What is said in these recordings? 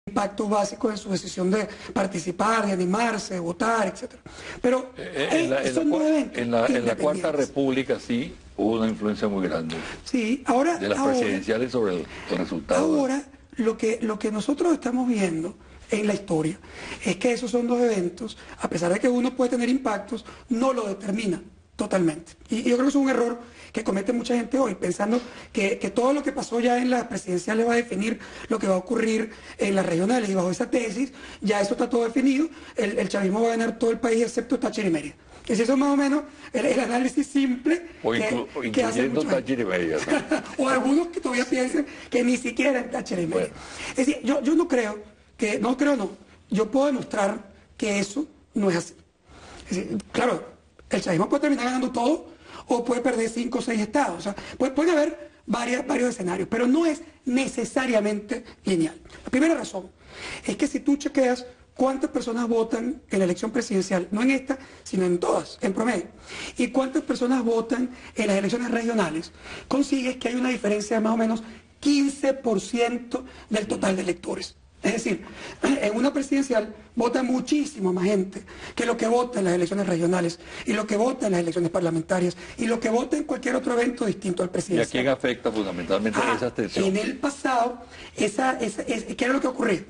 impactos básicos en su decisión de participar, de animarse, de votar, etc. Pero son dos eventos en la Cuarta independientes. República sí hubo una influencia muy grande Sí, ahora, de las presidenciales sobre el resultado. ahora lo que nosotros estamos viendo en la historia es que esos son dos eventos, a pesar de que uno puede tener impactos, no lo determina totalmente. Y yo creo que es un error que comete mucha gente hoy, pensando que todo lo que pasó ya en las presidenciales va a definir lo que va a ocurrir en las regionales, y bajo esa tesis ya eso está todo definido, el chavismo va a ganar todo el país excepto Táchira y Mérida. Es eso más o menos el análisis simple que hace incluyendo Táchira y Mérida. O algunos que todavía piensan que ni siquiera en Táchira y Mérida. Bueno. Es decir, yo no creo yo puedo demostrar que eso no es así. Es decir, claro, el chavismo puede terminar ganando todo o puede perder 5 o 6 estados. O sea, puede haber varios escenarios, pero no es necesariamente lineal. La primera razón es que si tú chequeas cuántas personas votan en la elección presidencial, no en esta, sino en todas, en promedio, y cuántas personas votan en las elecciones regionales, consigues que hay una diferencia de más o menos 15% del total de electores. Es decir, en una presidencial vota muchísimo más gente que lo que vota en las elecciones regionales, y lo que vota en las elecciones parlamentarias, y lo que vota en cualquier otro evento distinto al presidencial. ¿Y a quién afecta fundamentalmente esa abstención? En el pasado, ¿qué era lo que ocurría?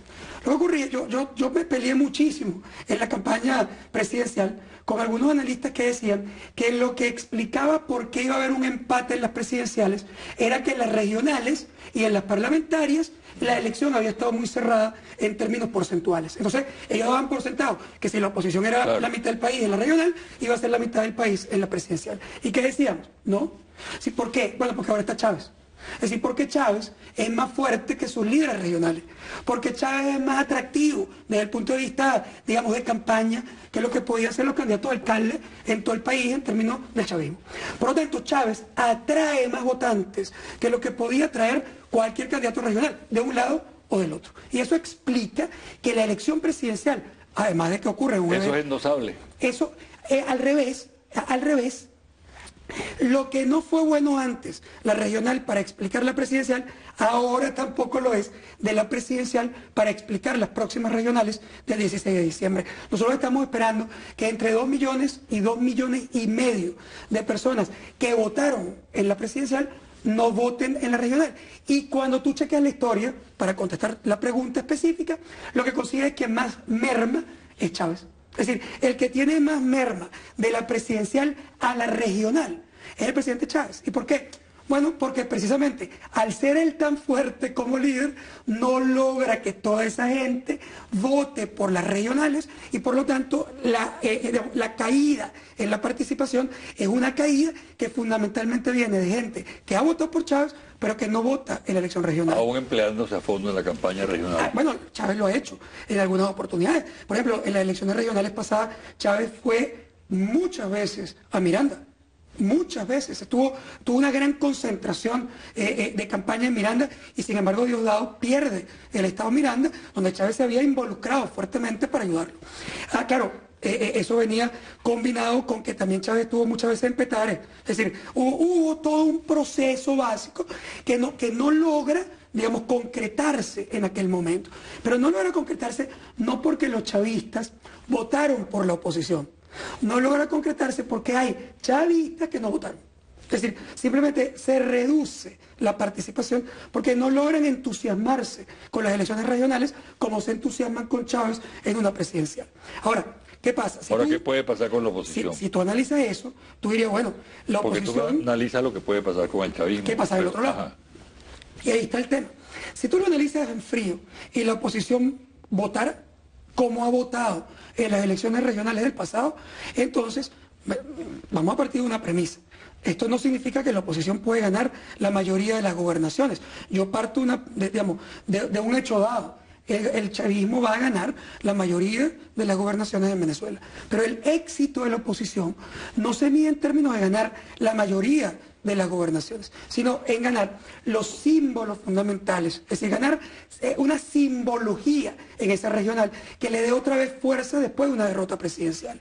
Lo que ocurría, yo me peleé muchísimo en la campaña presidencial con algunos analistas que decían que lo que explicaba por qué iba a haber un empate en las presidenciales era que en las regionales y en las parlamentarias la elección había estado muy cerrada en términos porcentuales. Entonces, ellos daban por sentado que si la oposición era la mitad del país en la regional, iba a ser la mitad del país en la presidencial. ¿Y qué decíamos? ¿No? ¿Sí? ¿Por qué? Bueno, porque ahora está Chávez. Es decir, porque Chávez es más fuerte que sus líderes regionales, porque Chávez es más atractivo desde el punto de vista, digamos, de campaña, que lo que podían ser los candidatos a alcalde en todo el país en términos del chavismo. Por lo tanto, Chávez atrae más votantes que lo que podía traer cualquier candidato regional, de un lado o del otro. Y eso explica que la elección presidencial, además de que ocurre en un evento... Eso es endosable. Eso, al revés, lo que no fue bueno antes, la regional, para explicar la presidencial, ahora tampoco lo es de la presidencial para explicar las próximas regionales del 16 de diciembre. Nosotros estamos esperando que entre 2 millones y 2,5 millones de personas que votaron en la presidencial no voten en la regional. Y cuando tú chequeas la historia, para contestar la pregunta específica, lo que consigues es que más merma es Chávez. Es decir, el que tiene más merma de la presidencial a la regional es el presidente Chávez. ¿Y por qué? Bueno, porque precisamente al ser él tan fuerte como líder, no logra que toda esa gente vote por las regionales, y por lo tanto la caída en la participación es una caída que fundamentalmente viene de gente que ha votado por Chávez, pero que no vota en la elección regional. Aún empleándose a fondo en la campaña regional. Bueno, Chávez lo ha hecho en algunas oportunidades. Por ejemplo, en las elecciones regionales pasadas, Chávez fue muchas veces a Miranda. Muchas veces tuvo una gran concentración de campaña en Miranda, y sin embargo Diosdado pierde el estado Miranda, donde Chávez se había involucrado fuertemente para ayudarlo. Claro, eso venía combinado con que también Chávez estuvo muchas veces en Petare. Es decir, hubo todo un proceso básico que no logra, digamos, concretarse en aquel momento. Pero no logra concretarse no porque los chavistas votaron por la oposición. No logra concretarse porque hay chavistas que no votaron. Es decir, simplemente se reduce la participación porque no logran entusiasmarse con las elecciones regionales como se entusiasman con Chávez en una presidencial. Ahora, ¿qué pasa? ¿Qué puede pasar con la oposición? Si tú analizas eso, tú dirías, bueno, la oposición... Porque tú analizas lo que puede pasar con el chavismo. ¿Qué pasa del otro lado? Ajá. Y ahí está el tema. Si tú lo analizas en frío y la oposición votara como ha votado en las elecciones regionales del pasado, entonces vamos a partir de una premisa. Esto no significa que la oposición puede ganar la mayoría de las gobernaciones. Yo parto de un hecho dado. El chavismo va a ganar la mayoría de las gobernaciones en Venezuela. Pero el éxito de la oposición no se mide en términos de ganar la mayoría de las gobernaciones, sino en ganar los símbolos fundamentales, es decir, ganar una simbología en esa regional que le dé otra vez fuerza después de una derrota presidencial.